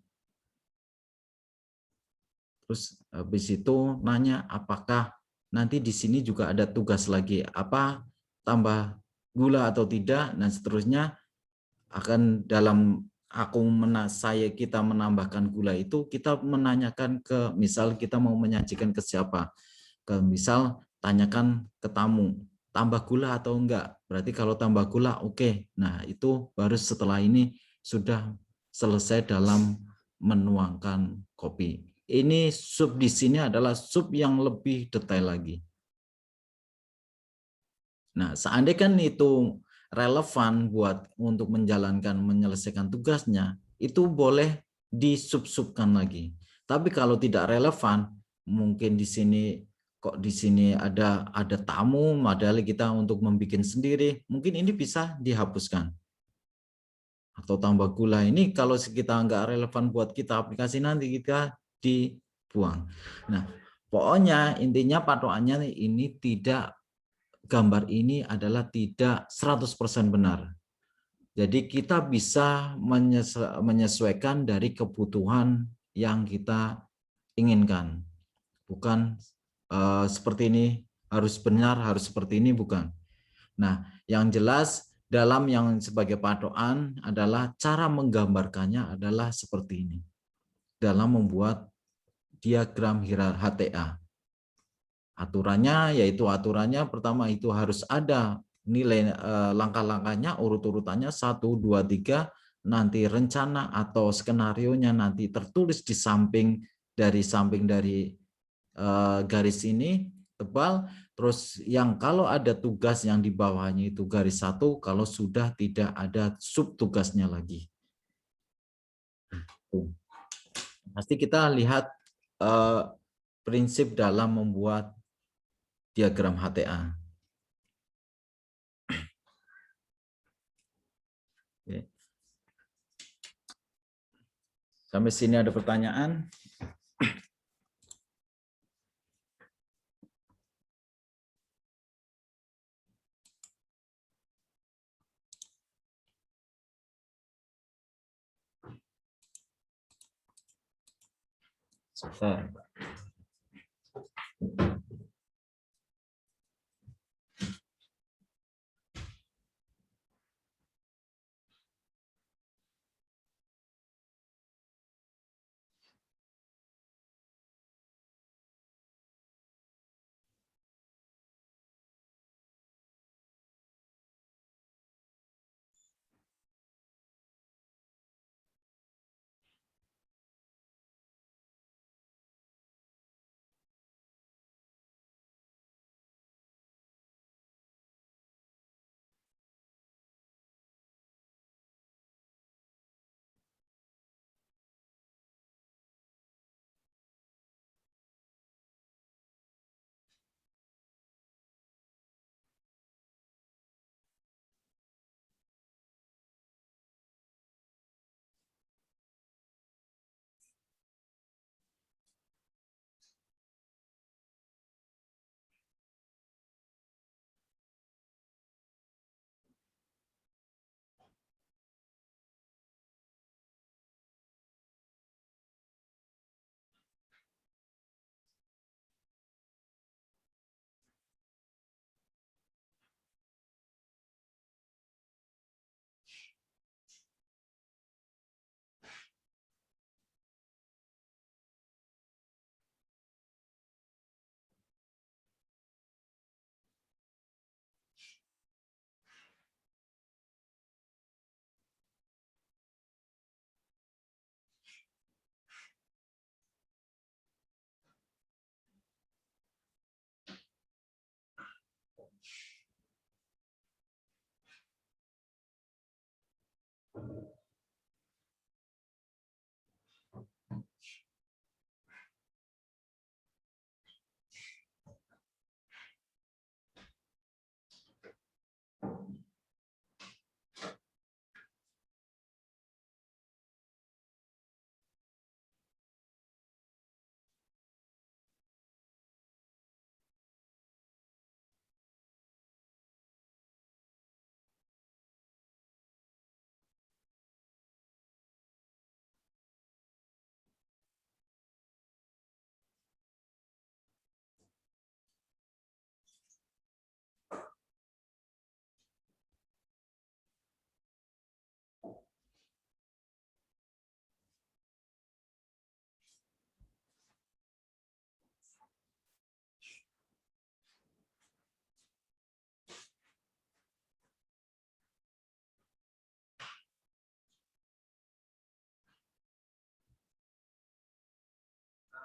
Terus habis itu nanya apakah nanti di sini juga ada tugas lagi, apa tambah gula atau tidak, dan seterusnya. Akan dalam kita menambahkan gula itu, kita menanyakan ke, misal kita mau menyajikan ke siapa, misal tanyakan ke tamu, tambah gula atau enggak. Berarti kalau tambah gula oke. Nah, itu baru setelah ini sudah selesai dalam menuangkan kopi. Ini sup di sini adalah sup yang lebih detail lagi. Nah, seandainya kan itu relevan buat untuk menyelesaikan tugasnya, itu boleh disup-supkan lagi. Tapi kalau tidak relevan, mungkin di sini ada tamu, padahal kita untuk membuat sendiri, mungkin ini bisa dihapuskan. Atau tambah gula ini kalau kita nggak relevan buat kita aplikasi, nanti kita dibuang. Nah, pokoknya intinya patokannya ini tidak, gambar ini adalah tidak 100% benar. Jadi kita bisa menyesuaikan dari kebutuhan yang kita inginkan. Bukan seperti ini harus benar, harus seperti ini, bukan. Nah, yang jelas dalam yang sebagai patokan adalah cara menggambarkannya adalah seperti ini. Dalam membuat diagram HTA. Aturannya pertama itu harus ada nilai langkah-langkahnya, urut-urutannya 1, 2, 3, nanti rencana atau skenarionya nanti tertulis di samping dari garis ini tebal. Terus yang kalau ada tugas yang di bawahnya itu garis 1, kalau sudah tidak ada sub tugasnya lagi. Pasti kita lihat prinsip dalam membuat diagram HTA. Oke. Sampai sini ada pertanyaan? Sebentar.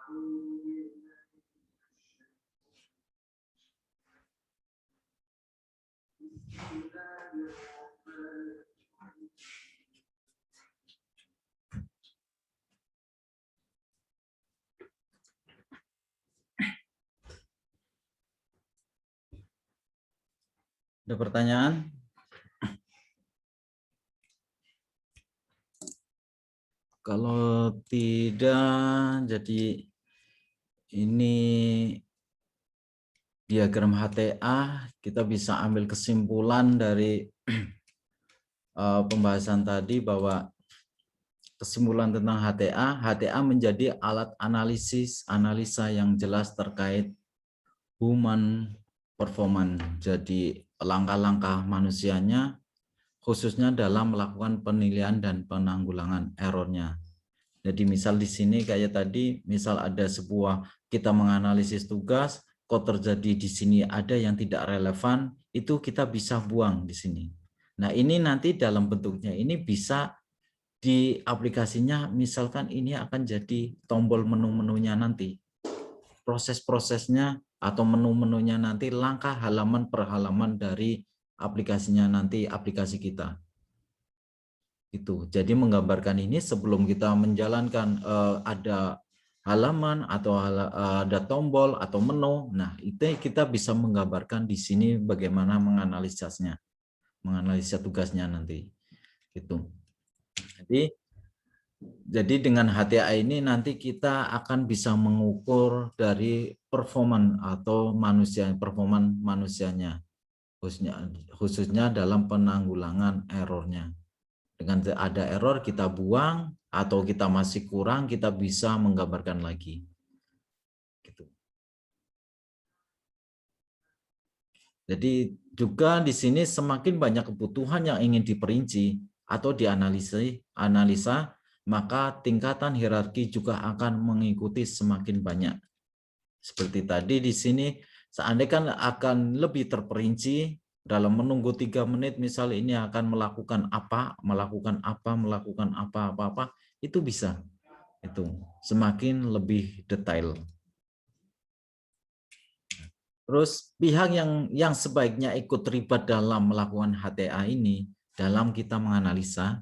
Ada pertanyaan? Kalau tidak, jadi ini diagram HTA, kita bisa ambil kesimpulan dari pembahasan tadi bahwa kesimpulan tentang HTA menjadi alat analisa yang jelas terkait human performance. Jadi langkah-langkah manusianya khususnya dalam melakukan penilaian dan penanggulangan errornya. Jadi misal di sini kayak tadi, misal ada sebuah kita menganalisis tugas, kok terjadi di sini ada yang tidak relevan, itu kita bisa buang di sini. Nah ini nanti dalam bentuknya ini bisa di aplikasinya, misalkan ini akan jadi tombol menu-menunya nanti. Proses-prosesnya atau menu-menunya nanti langkah halaman per halaman dari aplikasinya nanti, aplikasi kita. Itu. Jadi menggambarkan ini sebelum kita menjalankan ada halaman atau ada tombol atau menu. Nah, itu kita bisa menggambarkan di sini bagaimana menganalisisnya, menganalisa tugasnya nanti. Gitu. Jadi dengan HTA ini nanti kita akan bisa mengukur dari performan atau performan manusianya, khususnya dalam penanggulangan errornya. Dengan ada error kita buang, atau kita masih kurang kita bisa menggambarkan lagi. Gitu. Jadi juga di sini semakin banyak kebutuhan yang ingin diperinci atau dianalisa, maka tingkatan hierarki juga akan mengikuti semakin banyak. Seperti tadi di sini, seandainya akan lebih terperinci dalam menunggu 3 menit, misal ini akan melakukan apa, itu bisa. Itu semakin lebih detail. Terus pihak yang sebaiknya ikut terlibat dalam melakukan HTA ini, dalam kita menganalisa,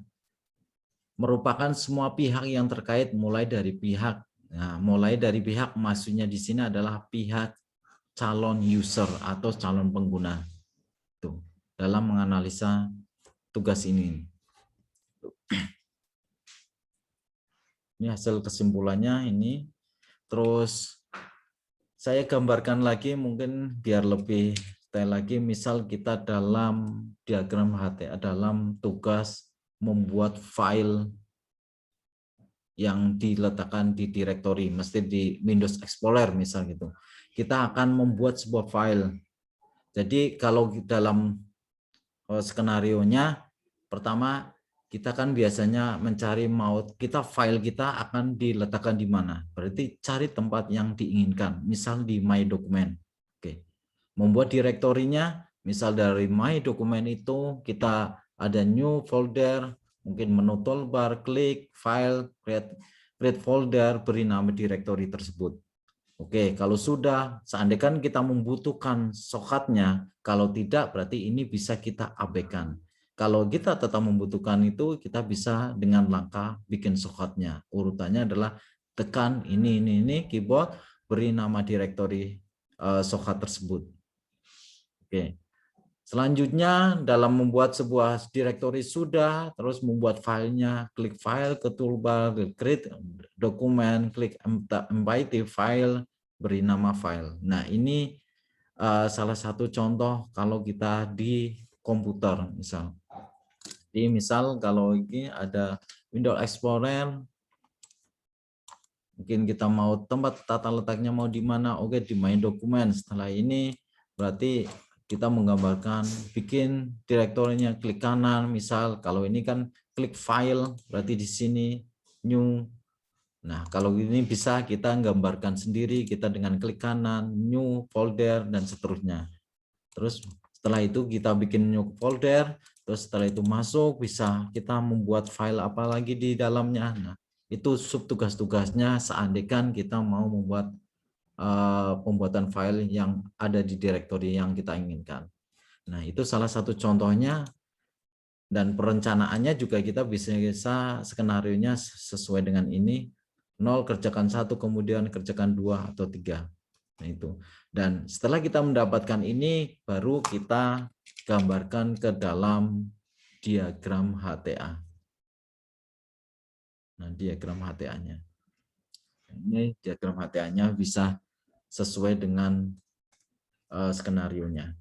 merupakan semua pihak yang terkait, mulai dari pihak maksudnya di sini adalah pihak calon user atau calon pengguna itu dalam menganalisa tugas ini. Ini hasil kesimpulannya ini. Terus saya gambarkan lagi mungkin biar lebih detail lagi, misal kita dalam diagram HTA dalam tugas membuat file yang diletakkan di direktori, mesti di Windows Explorer misal gitu. Kita akan membuat sebuah file. Jadi kalau dalam skenarionya, pertama kita kan biasanya mencari file kita akan diletakkan di mana. Berarti cari tempat yang diinginkan, misal di My Document. Oke. Membuat direktorinya, misal dari My Document itu kita ada new folder, mungkin menu toolbar, klik, file, create folder, beri nama direktori tersebut. Oke, kalau sudah, seandainya kita membutuhkan shortcut-nya, kalau tidak berarti ini bisa kita abaikan. Kalau kita tetap membutuhkan itu, kita bisa dengan langkah bikin shortcut-nya. Urutannya adalah tekan ini keyboard, beri nama direktori shortcut tersebut. Oke. Selanjutnya dalam membuat sebuah direktori sudah, terus membuat filenya, klik file ke toolbar, create dokumen, klik empty file, beri nama file. Nah ini salah satu contoh kalau kita di komputer misal. Jadi misal kalau ini ada Windows Explorer, mungkin kita mau tempat tata letaknya mau di mana, oke di My Document. Setelah ini berarti kita menggambarkan bikin direktorinya, klik kanan misal, kalau ini kan klik file berarti di sini new. Nah kalau ini bisa kita gambarkan sendiri, kita dengan klik kanan new folder dan seterusnya. Terus setelah itu kita bikin new folder, terus setelah itu masuk bisa kita membuat file apa lagi di dalamnya. Nah Itu subtugas-tugasnya seandainya kita mau membuat pembuatan file yang ada di direktori yang kita inginkan. Nah, itu salah satu contohnya, dan perencanaannya juga kita bisa skenarionya sesuai dengan ini. 0 kerjakan 1, kemudian kerjakan 2 atau 3. Nah, itu. Dan setelah kita mendapatkan ini, baru kita gambarkan ke dalam diagram HTA. Nah, diagram HTA-nya. Ini diagram HTA-nya bisa sesuai dengan skenarionya.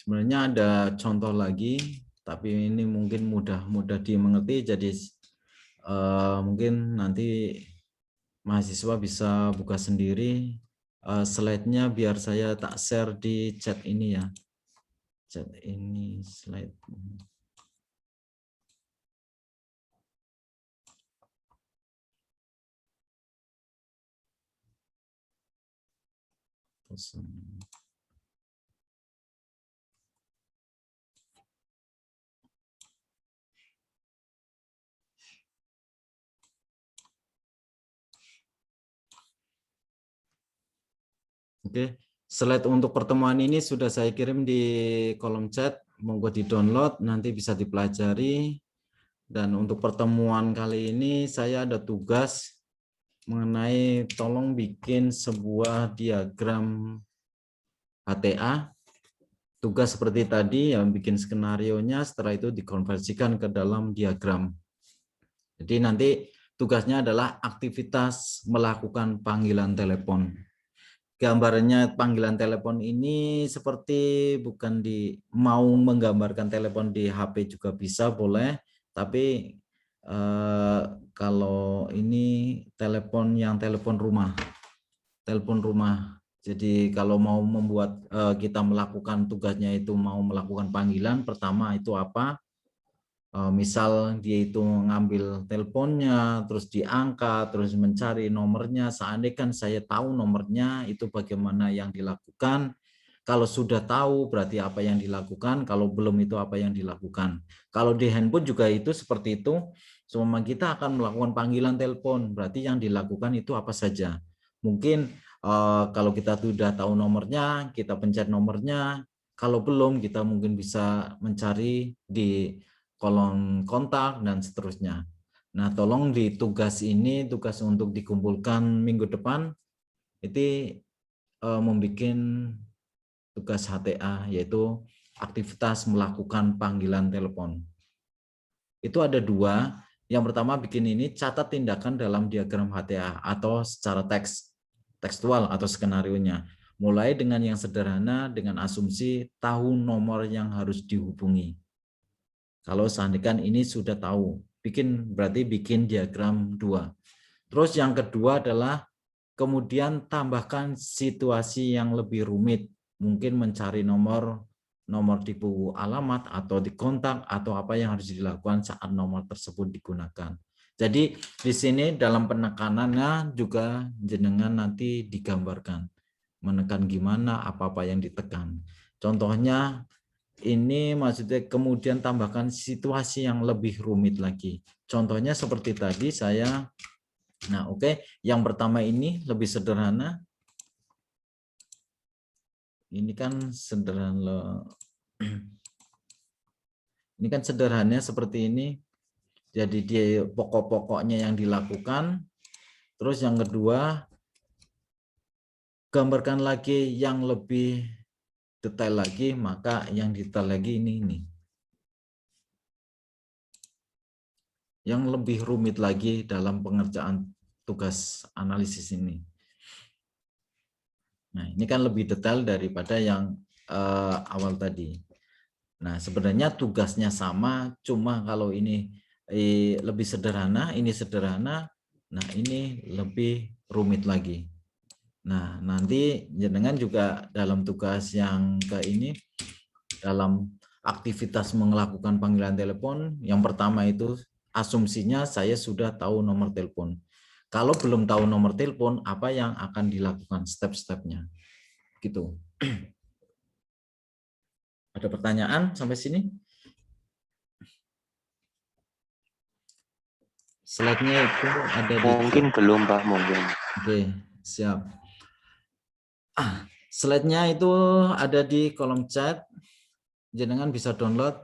Sebenarnya ada contoh lagi, tapi ini mungkin mudah dimengerti, jadi mungkin nanti mahasiswa bisa buka sendiri slide-nya, biar saya tak share di chat ini ya. Chat ini slide. Oke, slide untuk pertemuan ini sudah saya kirim di kolom chat, monggo di-download, nanti bisa dipelajari. Dan untuk pertemuan kali ini saya ada tugas mengenai tolong bikin sebuah diagram HTA. Tugas seperti tadi, yang bikin skenarionya, setelah itu dikonversikan ke dalam diagram. Jadi nanti tugasnya adalah aktivitas melakukan panggilan telepon. Gambarnya panggilan telepon ini seperti bukan mau menggambarkan telepon di HP juga bisa, boleh, tapi kalau ini telepon rumah, telepon rumah. Jadi kalau mau membuat kita melakukan tugasnya itu mau melakukan panggilan, pertama itu apa? Misal dia itu ngambil teleponnya, terus diangkat, terus mencari nomornya. Seandainya kan saya tahu nomornya, itu bagaimana yang dilakukan. Kalau sudah tahu berarti apa yang dilakukan, kalau belum itu apa yang dilakukan. Kalau di handphone juga itu seperti itu. Semua kita akan melakukan panggilan telepon, berarti yang dilakukan itu apa saja. Mungkin kalau kita sudah tahu nomornya, kita pencet nomornya. Kalau belum, kita mungkin bisa mencari di kolom kontak dan seterusnya. Nah, tolong di tugas ini, tugas untuk dikumpulkan minggu depan, itu membuat tugas HTA, yaitu aktivitas melakukan panggilan telepon. Itu ada 2. Yang pertama bikin ini, catat tindakan dalam diagram HTA atau secara tekstual atau skenarionya. Mulai dengan yang sederhana dengan asumsi tahu nomor yang harus dihubungi. Kalau seandainya ini sudah tahu, berarti bikin diagram 2. Terus yang kedua adalah kemudian tambahkan situasi yang lebih rumit, mungkin mencari nomor di buku alamat atau di kontak atau apa yang harus dilakukan saat nomor tersebut digunakan. Jadi di sini dalam penekanannya juga jenengan nanti digambarkan menekan gimana, apa-apa yang ditekan. Contohnya ini maksudnya kemudian tambahkan situasi yang lebih rumit lagi. Contohnya seperti tadi saya, nah oke, yang pertama ini lebih sederhana. Ini kan sederhana. Ini kan sederhananya seperti ini. Jadi dia pokok-pokoknya yang dilakukan. Terus yang kedua, gambarkan lagi yang lebih detail lagi, maka yang detail lagi ini. Yang lebih rumit lagi dalam pengerjaan tugas analisis ini. Nah, ini kan lebih detail daripada yang awal tadi. Nah, sebenarnya tugasnya sama, cuma kalau ini lebih sederhana, ini sederhana. Nah, ini lebih rumit lagi. Nah, nanti jenengan juga dalam tugas yang ke ini, dalam aktivitas melakukan panggilan telepon, yang pertama itu asumsinya saya sudah tahu nomor telepon. Kalau belum tahu nomor telepon, apa yang akan dilakukan step-stepnya? Gitu. Ada pertanyaan sampai sini? Slide-nya itu ada di Mungkin belum, Pak, mungkin. Oke, siap. Slide-nya itu ada di kolom chat. Jenengan bisa download.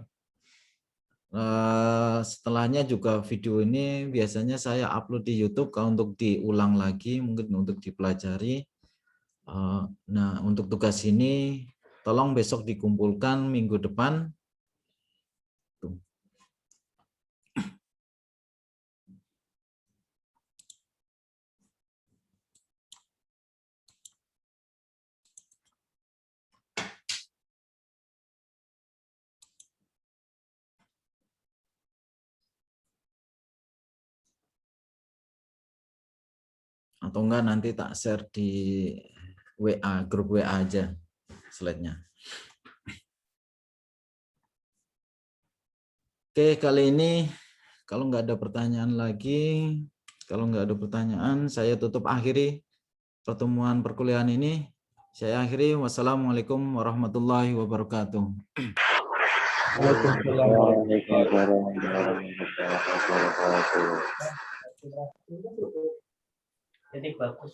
Setelahnya juga video ini biasanya saya upload di YouTube untuk diulang lagi, mungkin untuk dipelajari. Nah, untuk tugas ini tolong besok dikumpulkan minggu depan. Atau enggak nanti tak share di WA, grup WA aja slide-nya. Oke, kali ini kalau nggak ada pertanyaan lagi, saya tutup akhiri pertemuan perkuliahan ini. Saya akhiri. Wassalamualaikum warahmatullahi wabarakatuh. Waalaikumsalam. Waalaikumsalam. Jadi bagus.